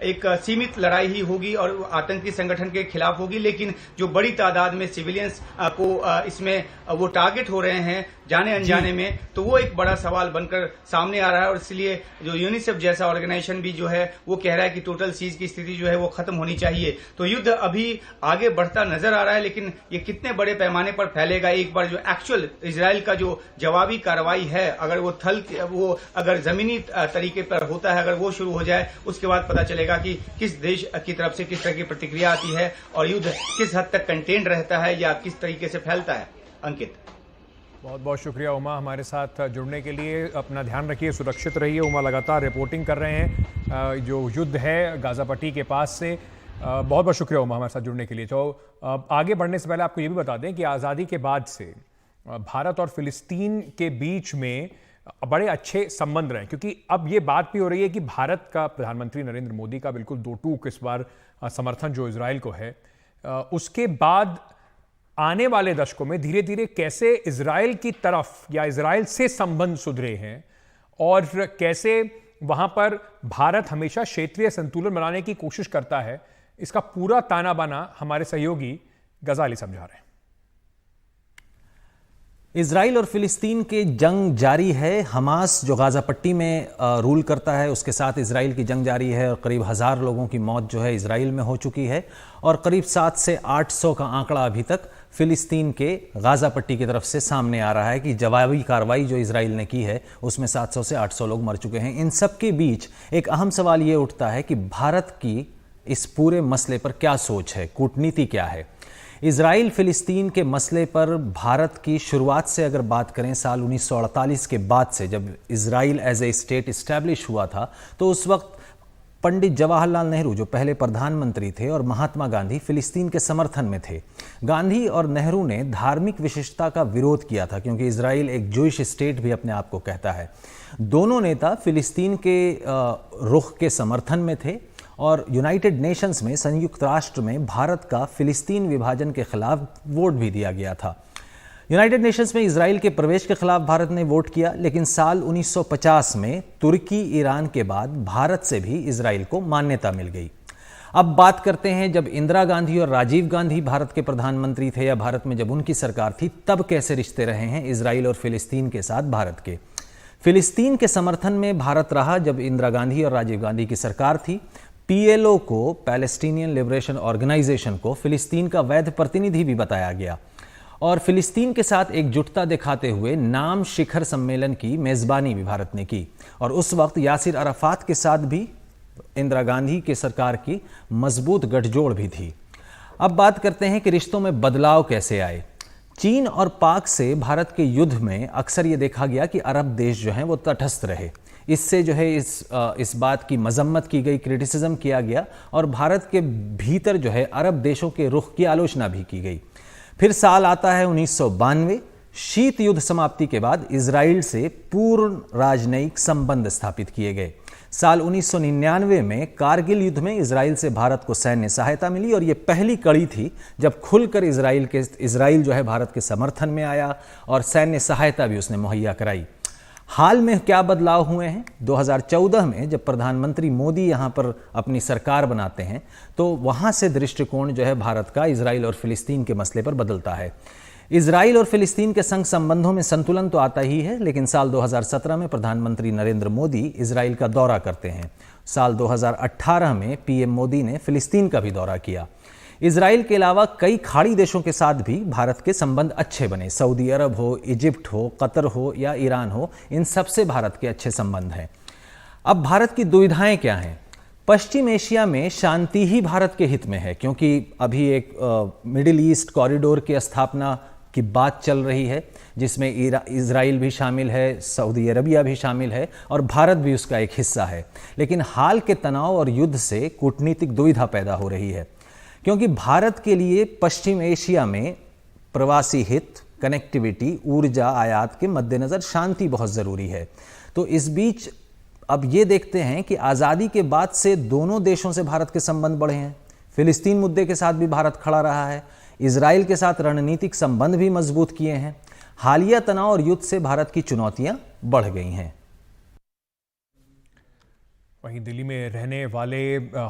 एक सीमित लड़ाई ही होगी और आतंकी संगठन के खिलाफ होगी। लेकिन जो बड़ी तादाद में सिविलियंस को इसमें वो टारगेट हो रहे हैं जाने अनजाने में, तो वो एक बड़ा सवाल बनकर सामने आ रहा है। और इसलिए जो यूनिसेफ जैसा ऑर्गेनाइजेशन भी जो है वो कह रहा है कि टोटल सीज की स्थिति जो है वो खत्म होनी चाहिए। तो युद्ध अभी आगे बढ़ता नजर आ रहा है, लेकिन ये कितने बड़े पैमाने पर फैलेगा, एक बार जो एक्चुअल इजराइल का जो जवाबी कार्रवाई है अगर वो अगर जमीनी तरीके पर होता है, अगर वो शुरू हो जाए, उसके बाद पता चलेगा कि किस देश की तरफ से किस तरह की प्रतिक्रिया आती है और युद्ध किस हद तक कंटेन्ड रहता है या किस तरीके से फैलता है। अंकित, बहुत बहुत शुक्रिया उमा हमारे साथ जुड़ने के लिए। अपना ध्यान रखिए, सुरक्षित रहिए। उमा लगातार रिपोर्टिंग कर रहे हैं जो युद्ध है गाजा पट्टी के पास से। बहुत बहुत शुक्रिया उमा हमारे साथ जुड़ने के लिए। तो आगे बढ़ने से पहले आपको ये भी बता दें कि आज़ादी के बाद से भारत और फिलिस्तीन के बीच में बड़े अच्छे संबंध रहे, क्योंकि अब ये बात भी हो रही है कि भारत का प्रधानमंत्री नरेंद्र मोदी का बिल्कुल दो टूक इस बार समर्थन जो इजराइल को है, उसके बाद आने वाले दशकों में धीरे धीरे कैसे इजराइल की तरफ या इजराइल से संबंध सुधरे हैं और कैसे वहां पर भारत हमेशा क्षेत्रीय संतुलन बनाने की कोशिश करता है, इसका पूरा ताना बाना हमारे सहयोगी गजाली समझा रहे हैं। इजराइल और फिलिस्तीन के जंग जारी है। हमास जो गाजा पट्टी में रूल करता है उसके साथ इजराइल की जंग जारी है और करीब 1000 लोगों की मौत जो है इजराइल में हो चुकी है और करीब 700 से 800 का आंकड़ा अभी तक फिलिस्तीन के गाजा पट्टी की तरफ से सामने आ रहा है कि जवाबी कार्रवाई जो इजराइल ने की है उसमें 700 से 800 लोग मर चुके हैं। इन सब के बीच एक अहम सवाल ये उठता है कि भारत की इस पूरे मसले पर क्या सोच है, कूटनीति क्या है। इजराइल फिलिस्तीन के मसले पर भारत की शुरुआत से अगर बात करें, साल 1948 के बाद से जब Israel as a state establish हुआ था तो उस वक्त पंडित जवाहरलाल नेहरू जो पहले प्रधानमंत्री थे और महात्मा गांधी फिलिस्तीन के समर्थन में थे। गांधी और नेहरू ने धार्मिक विशिष्टता का विरोध किया था क्योंकि इजराइल एक जूइश स्टेट भी अपने आप को कहता है। दोनों नेता फिलिस्तीन के रुख के समर्थन में थे और यूनाइटेड नेशंस में, संयुक्त राष्ट्र में भारत का फिलिस्तीन विभाजन के खिलाफ वोट भी दिया गया था। यूनाइटेड नेशंस में इजराइल के प्रवेश के खिलाफ भारत ने वोट किया, लेकिन साल 1950 में तुर्की, ईरान के बाद भारत से भी इजराइल को मान्यता मिल गई। अब बात करते हैं जब इंदिरा गांधी और राजीव गांधी भारत के प्रधानमंत्री थे या भारत में जब उनकी सरकार थी, तब कैसे रिश्ते रहे हैं इजराइल और फिलिस्तीन के साथ भारत के। फिलिस्तीन के समर्थन में भारत रहा जब इंदिरा गांधी और राजीव गांधी की सरकार थी। पीएलओ को, पैलेस्टीनियन लिबरेशन ऑर्गेनाइजेशन को फिलिस्तीन का वैध प्रतिनिधि भी बताया गया और फिलिस्तीन के साथ एकजुटता दिखाते हुए नाम शिखर सम्मेलन की मेजबानी भी भारत ने की और उस वक्त यासिर अराफात के साथ भी इंदिरा गांधी की सरकार की मजबूत गठजोड़ भी थी। अब बात करते हैं कि रिश्तों में बदलाव कैसे आए। चीन और पाक से भारत के युद्ध में अक्सर ये देखा गया कि अरब देश जो हैं वो तटस्थ रहे। इससे जो है इस बात की मजम्मत की गई, क्रिटिसिज्म किया गया और भारत के भीतर जो है अरब देशों के रुख की आलोचना भी की गई। फिर साल आता है 1992। शीत युद्ध समाप्ति के बाद इजराइल से पूर्ण राजनयिक संबंध स्थापित किए गए। साल 1999 में कारगिल युद्ध में इजराइल से भारत को सैन्य सहायता मिली और ये पहली कड़ी थी जब खुलकर इजराइल जो है भारत के समर्थन में आया और सैन्य सहायता भी उसने मुहैया कराई। हाल में क्या बदलाव हुए हैं? 2014 में जब प्रधानमंत्री मोदी यहाँ पर अपनी सरकार बनाते हैं तो वहाँ से दृष्टिकोण जो है भारत का इजराइल और फिलिस्तीन के मसले पर बदलता है। इजराइल और फिलिस्तीन के संग संबंधों में संतुलन तो आता ही है, लेकिन साल 2017 में प्रधानमंत्री नरेंद्र मोदी इजराइल का दौरा करते हैं। साल 2018 में पीएम मोदी ने फिलिस्तीन का भी दौरा किया। इजराइल के अलावा कई खाड़ी देशों के साथ भी भारत के संबंध अच्छे बने। सऊदी अरब हो, इजिप्ट हो, कतर हो या ईरान हो, इन सबसे भारत के अच्छे संबंध हैं। अब भारत की दुविधाएं क्या हैं? पश्चिम एशिया में शांति ही भारत के हित में है, क्योंकि अभी एक मिडिल ईस्ट कॉरिडोर की स्थापना की बात चल रही है, जिसमें इजराइल भी शामिल है, सऊदी अरबिया भी शामिल है और भारत भी उसका एक हिस्सा है। लेकिन हाल के तनाव और युद्ध से कूटनीतिक दुविधा पैदा हो रही है, क्योंकि भारत के लिए पश्चिम एशिया में प्रवासी हित, कनेक्टिविटी, ऊर्जा आयात के मद्देनज़र शांति बहुत ज़रूरी है। तो इस बीच अब ये देखते हैं कि आज़ादी के बाद से दोनों देशों से भारत के संबंध बढ़े हैं। फिलिस्तीन मुद्दे के साथ भी भारत खड़ा रहा है, इजराइल के साथ रणनीतिक संबंध भी मजबूत किए हैं। हालिया तनाव और युद्ध से भारत की चुनौतियां बढ़ गई हैं। वहीं दिल्ली में रहने वाले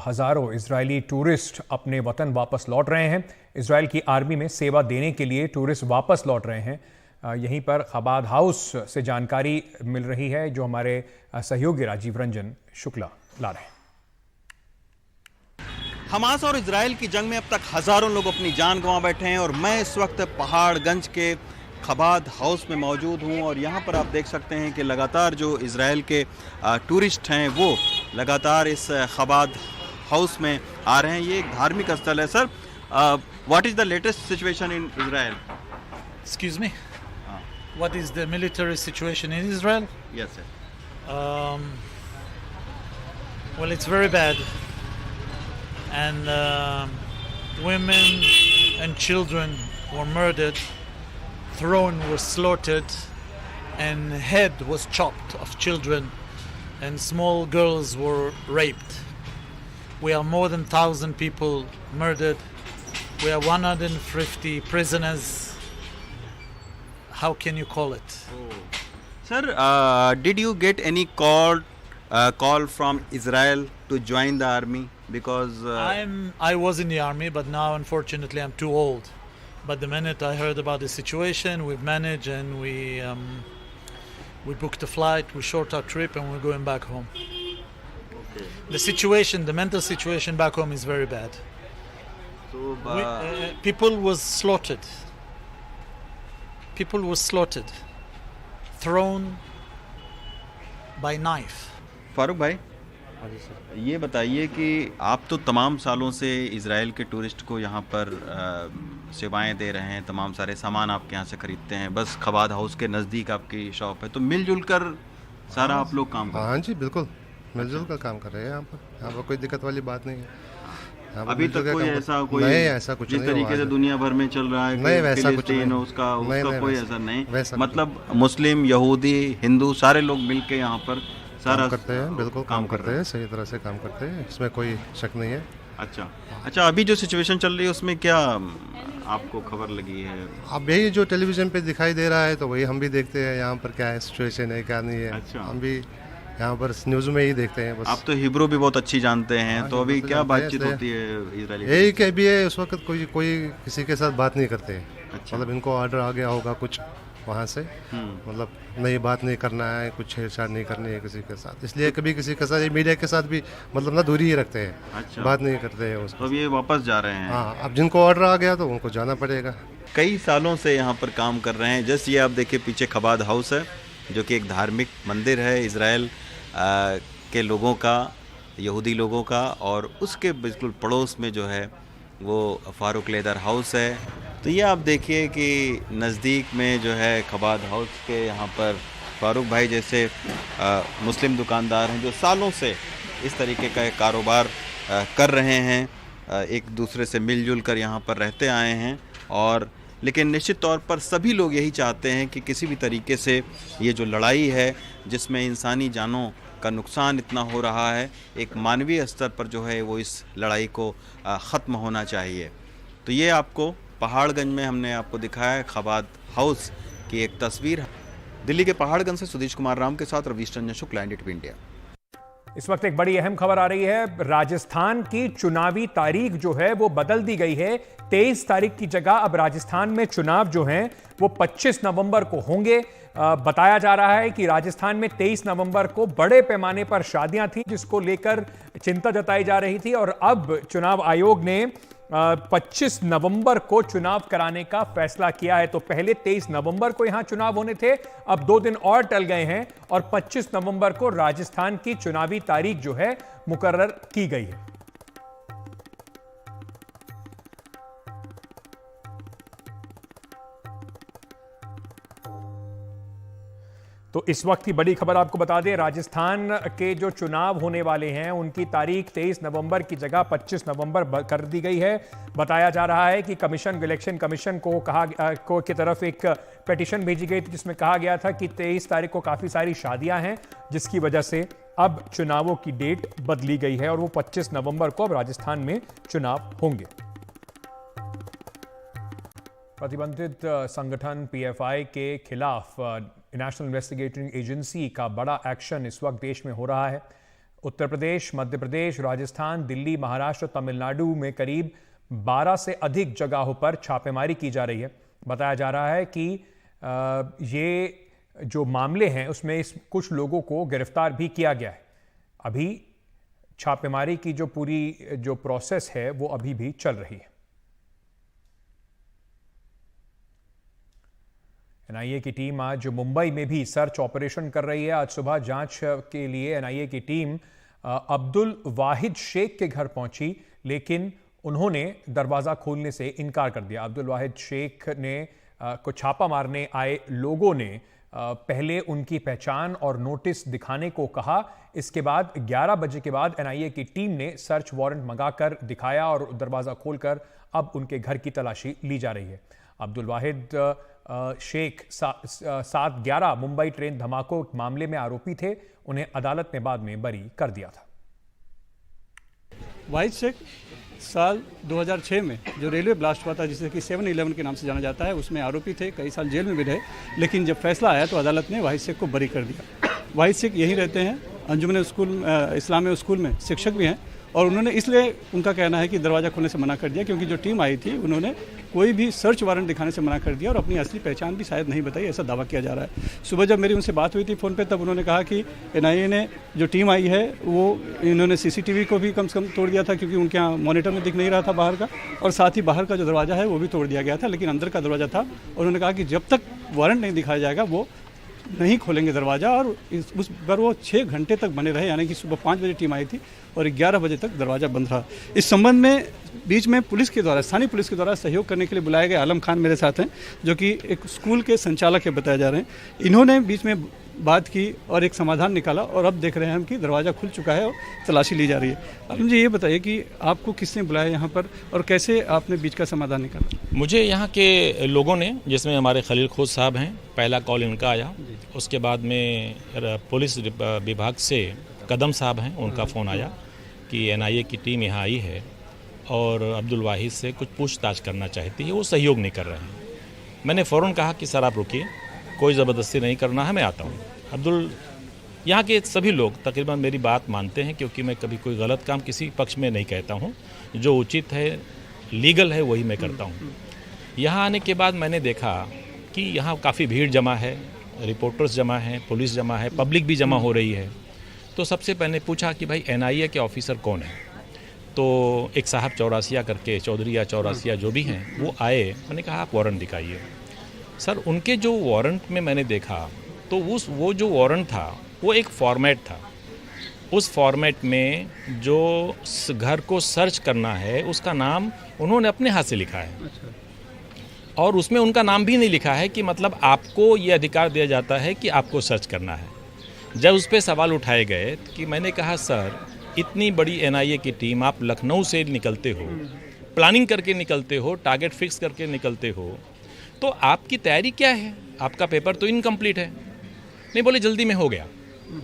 हजारों इजरायली टूरिस्ट अपने वतन वापस लौट रहे हैं। इजराइल की आर्मी में सेवा देने के लिए टूरिस्ट वापस लौट रहे हैं। यहीं पर खबाद हाउस से जानकारी मिल रही है, जो हमारे सहयोगी राजीव रंजन शुक्ला ला रहे हैं। हमास और इजराइल की जंग में अब तक हजारों लोग अपनी जान गंवा बैठे हैं और मैं इस वक्त पहाड़गंज के खबाद हाउस में मौजूद हूं और यहां पर आप देख सकते हैं कि लगातार जो इजराइल के टूरिस्ट हैं वो लगातार इस खबाद हाउस में आ रहे हैं। ये एक धार्मिक स्थल है। Sir, what is the latest situation in Israel? Excuse me? What is the military situation in Israel? Yes, sir. Well, it's very bad. And women and children were murdered, thrown were slaughtered, and head was chopped of children, and small girls were raped. We are more than 1,000 people murdered. We are 150 prisoners. How can you call it? Sir, did you get any call from Israel to join the army? Because I was in the army, but now unfortunately I'm too old. But the minute I heard about the situation, we've managed and we booked a flight, we short our trip, and we're going back home. Okay. The mental situation back home is very bad. So people was slaughtered. People were slaughtered, thrown by knife. Farooq भाई, ये बताइए कि आप तो तमाम सालों से Israel के टूरिस्ट को यहाँ पर सेवाएं दे रहे हैं, तमाम सारे सामान आपके यहाँ से खरीदते हैं, बस खबाद हाउस के नज़दीक आपकी शॉप है, तो मिलजुल कर सारा आप लोग काम कर रहे हैं? हाँ जी, बिल्कुल मिलजुल कर काम कर रहे हैं। यहाँ पर कोई दिक्कत वाली बात नहीं है। अभी तक कोई ऐसा कुछ जिस तरीके से दुनिया भर में चल रहा है, नहीं वैसा कुछ नहीं, उसका कोई असर नहीं, मतलब मुस्लिम, यहूदी, हिंदू सारे लोग मिलके यहाँ पर सारा करते हैं। बिल्कुल काम करते हैं, सही तरह से काम करते हैं, इसमें कोई शक नहीं है। अच्छा, अभी जो सिचुएशन चल रही है उसमें क्या आपको खबर लगी है? अब यही जो टेलीविजन पे दिखाई दे रहा है तो वही हम भी देखते हैं, यहाँ पर क्या है सिचुएशन है क्या नहीं है। अच्छा, हम भी यहाँ पर न्यूज में ही देखते हैं बस। आप तो हिब्रू भी बहुत अच्छी जानते हैं, तो अभी क्या बातचीत होती है इजरायली? यही कि अभी है, उस वक्त कोई किसी के साथ बात नहीं करते हैं। अच्छा। मतलब इनको ऑर्डर आ गया होगा कुछ वहाँ से, मतलब नई बात नहीं करना है, कुछ छेड़छाड़ नहीं करनी है किसी के साथ, इसलिए कभी किसी के साथ, मीडिया के साथ भी मतलब ना दूरी ही रखते हैं। अच्छा। बात नहीं करते हैं उसको। तो अब ये वापस जा रहे हैं? हाँ, अब जिनको ऑर्डर आ गया तो उनको जाना पड़ेगा। कई सालों से यहाँ पर काम कर रहे हैं। जैसे ये आप देखिए पीछे खबाद हाउस है, जो कि एक धार्मिक मंदिर है इजराइल के लोगों का, यहूदी लोगों का, और उसके बिल्कुल पड़ोस में जो है वो फारूक लेदर हाउस है। तो ये आप देखिए कि नज़दीक में जो है खबाद हाउस के यहाँ पर फारूक भाई जैसे मुस्लिम दुकानदार हैं जो सालों से इस तरीके का कारोबार कर रहे हैं, एक दूसरे से मिलजुल कर यहाँ पर रहते आए हैं। और लेकिन निश्चित तौर पर सभी लोग यही चाहते हैं कि किसी भी तरीके से ये जो लड़ाई है जिसमें इंसानी जानों का नुकसान इतना हो रहा है, एक मानवीय स्तर पर जो है वो इस लड़ाई को ख़त्म होना चाहिए। तो ये आपको पहाड़गंज में हमने आपको दिखाया है खबाद हाउस की एक तस्वीर। दिल्ली के पहाड़गंज से सुदेश कुमार राम के साथ रवीश रंजन शुक्ला, NDTV इंडिया। इस वक्त एक बड़ी अहम खबर आ रही है। राजस्थान की चुनावी तारीख जो है वो बदल दी गई है। 23 तारीख की जगह अब राजस्थान में चुनाव जो हैं वो 25 नवंबर को होंगे। बताया जा रहा है कि राजस्थान में 23 नवंबर को बड़े पैमाने पर शादियां थी, जिसको लेकर चिंता जताई जा रही थी, और अब चुनाव आयोग ने 25 नवंबर को चुनाव कराने का फैसला किया है। तो पहले 23 नवंबर को यहां चुनाव होने थे, अब 2 दिन और टल गए हैं और 25 नवंबर को राजस्थान की चुनावी तारीख जो है मुकर्रर की गई है। तो इस वक्त की बड़ी खबर आपको बता दें, राजस्थान के जो चुनाव होने वाले हैं उनकी तारीख 23 नवंबर की जगह 25 नवंबर कर दी गई है। बताया जा रहा है कि इलेक्शन कमीशन को की तरफ एक पिटीशन भेजी गई थी, जिसमें कहा गया था कि 23 तारीख को काफ़ी सारी शादियां हैं, जिसकी वजह से अब चुनावों की डेट बदली गई है और वो 25 नवंबर को अब राजस्थान में चुनाव होंगे। प्रतिबंधित संगठन PFI के खिलाफ नेशनल इन्वेस्टिगेटिंग एजेंसी का बड़ा एक्शन इस वक्त देश में हो रहा है। उत्तर प्रदेश, मध्य प्रदेश, राजस्थान, दिल्ली, महाराष्ट्र, तमिलनाडु में करीब 12 से अधिक जगहों पर छापेमारी की जा रही है। बताया जा रहा है कि ये जो मामले हैं उसमें कुछ लोगों को गिरफ्तार भी किया गया है। अभी छापेमारी की जो पूरी प्रोसेस है वो अभी भी चल रही है। NIA की टीम आज मुंबई में भी सर्च ऑपरेशन कर रही है। आज सुबह जांच के लिए NIA की टीम अब्दुल वाहिद शेख के घर पहुंची, लेकिन उन्होंने दरवाजा खोलने से इनकार कर दिया। अब्दुल वाहिद शेख ने को छापा मारने आए लोगों ने पहले उनकी पहचान और नोटिस दिखाने को कहा। इसके बाद 11 बजे के बाद NIA की टीम ने सर्च वारंट मंगाकर दिखाया और दरवाजा खोलकर अब उनके घर की तलाशी ली जा रही है। अब्दुल वाहिद शेख 7/11 मुंबई ट्रेन धमाकों मामले में आरोपी थे। उन्हें अदालत ने बाद में बरी कर दिया था। वाहिद शेख साल 2006 में जो रेलवे ब्लास्ट हुआ था, जिसे कि 7/11 के नाम से जाना जाता है, उसमें आरोपी थे। कई साल जेल में भी रहे, लेकिन जब फैसला आया तो अदालत ने वाहिद शेख को बरी कर दिया। वाहिद शेख यहीं रहते हैं, अंजुमन स्कूल इस्लामिया स्कूल में शिक्षक भी हैं, और उन्होंने इसलिए उनका कहना है कि दरवाज़ा खोलने से मना कर दिया क्योंकि जो टीम आई थी उन्होंने कोई भी सर्च वारंट दिखाने से मना कर दिया और अपनी असली पहचान भी शायद नहीं बताई, ऐसा दावा किया जा रहा है। सुबह जब मेरी उनसे बात हुई थी फ़ोन पे, तब उन्होंने कहा कि NIA ने जो टीम आई है वो इन्होंने CCTV को भी कम से कम तोड़ दिया था, क्योंकि उनके यहाँ मॉनिटर में दिख नहीं रहा था बाहर का, और साथ ही बाहर का जो दरवाज़ा है वो भी तोड़ दिया गया था, लेकिन अंदर का दरवाज़ा था। और उन्होंने कहा कि जब तक वारंट नहीं दिखाया जाएगा वो नहीं खोलेंगे दरवाज़ा, और उस पर वो 6 घंटे तक बने रहे, यानी कि सुबह 5 बजे टीम आई थी और 11 बजे तक दरवाज़ा बंद रहा। इस संबंध में बीच में पुलिस के द्वारा, स्थानीय पुलिस के द्वारा सहयोग करने के लिए बुलाए गए आलम खान मेरे साथ हैं, जो कि एक स्कूल के संचालक है बताए जा रहे हैं। इन्होंने बीच में बात की और एक समाधान निकाला, और अब देख रहे हैं हम कि दरवाज़ा खुल चुका है और तलाशी ली जा रही है। अब मुझे ये बताइए कि आपको किसने बुलाया यहाँ पर और कैसे आपने बीच का समाधान निकाला? मुझे यहाँ के लोगों ने, जिसमें हमारे खलील खोज साहब हैं, पहला कॉल इनका आया। उसके बाद में पुलिस विभाग से कदम साहब हैं, उनका फ़ोन आया कि NIA की टीम यहाँ आई है और अब्दुल वाहिद से कुछ पूछताछ करना चाहती है, वो सहयोग नहीं कर रहे हैं। मैंने फ़ौरन कहा कि सर आप रुकिए, कोई ज़बरदस्ती नहीं करना है, मैं आता हूँ। अब्दुल, यहाँ के सभी लोग तकरीबन मेरी बात मानते हैं, क्योंकि मैं कभी कोई गलत काम किसी पक्ष में नहीं कहता हूँ। जो उचित है, लीगल है, वही मैं करता हूँ। यहाँ आने के बाद मैंने देखा कि यहाँ काफ़ी भीड़ जमा है, रिपोर्टर्स जमा हैं, पुलिस जमा है, पब्लिक भी जमा हो रही है। तो सबसे पहले पूछा कि भाई NIA के ऑफिसर कौन है? तो एक साहब चौरासिया करके, चौधरी या चौरासिया जो भी हैं, वो आए। मैंने कहा आप वारंट दिखाइए। सर, उनके जो वारंट में मैंने देखा तो वो जो वारंट था वो एक फॉर्मेट था। उस फॉर्मेट में जो घर को सर्च करना है उसका नाम उन्होंने अपने हाथ से लिखा है, और उसमें उनका नाम भी नहीं लिखा है कि मतलब आपको ये अधिकार दिया जाता है कि आपको सर्च करना है। जब उस पर सवाल उठाए गए कि मैंने कहा सर, इतनी बड़ी NIA की टीम, आप लखनऊ से निकलते हो, प्लानिंग करके निकलते हो, टारगेट फिक्स करके निकलते हो, तो आपकी तैयारी क्या है? आपका पेपर तो इनकम्प्लीट है। नहीं, बोले जल्दी में हो गया।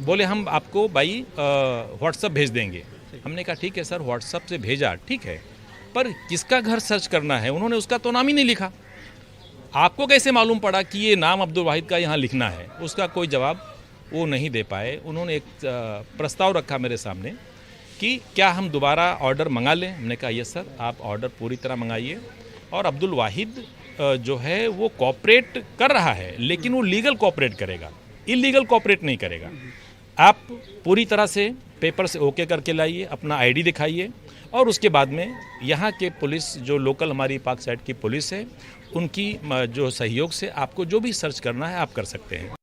बोले हम आपको भाई व्हाट्सअप भेज देंगे। हमने कहा ठीक है सर, व्हाट्सअप से भेजा, ठीक है, पर किसका घर सर्च करना है उन्होंने उसका तो नाम ही नहीं लिखा। आपको कैसे मालूम पड़ा कि ये नाम अब्दुल वाहिद का यहाँ लिखना है? उसका कोई जवाब वो नहीं दे पाए। उन्होंने एक प्रस्ताव रखा मेरे सामने कि क्या हम दोबारा ऑर्डर मंगा लें। हमने कहा यस सर, आप ऑर्डर पूरी तरह मंगाइए। और अब्दुल वाहिद जो है वो कॉपरेट कर रहा है, लेकिन वो लीगल कॉपरेट करेगा, इलीगल कॉपरेट नहीं करेगा। आप पूरी तरह से पेपर से ओके करके लाइए, अपना आईडी दिखाइए, और उसके बाद में यहाँ के पुलिस जो लोकल हमारी पाक साइड की पुलिस है, उनकी जो सहयोग से आपको जो भी सर्च करना है आप कर सकते हैं।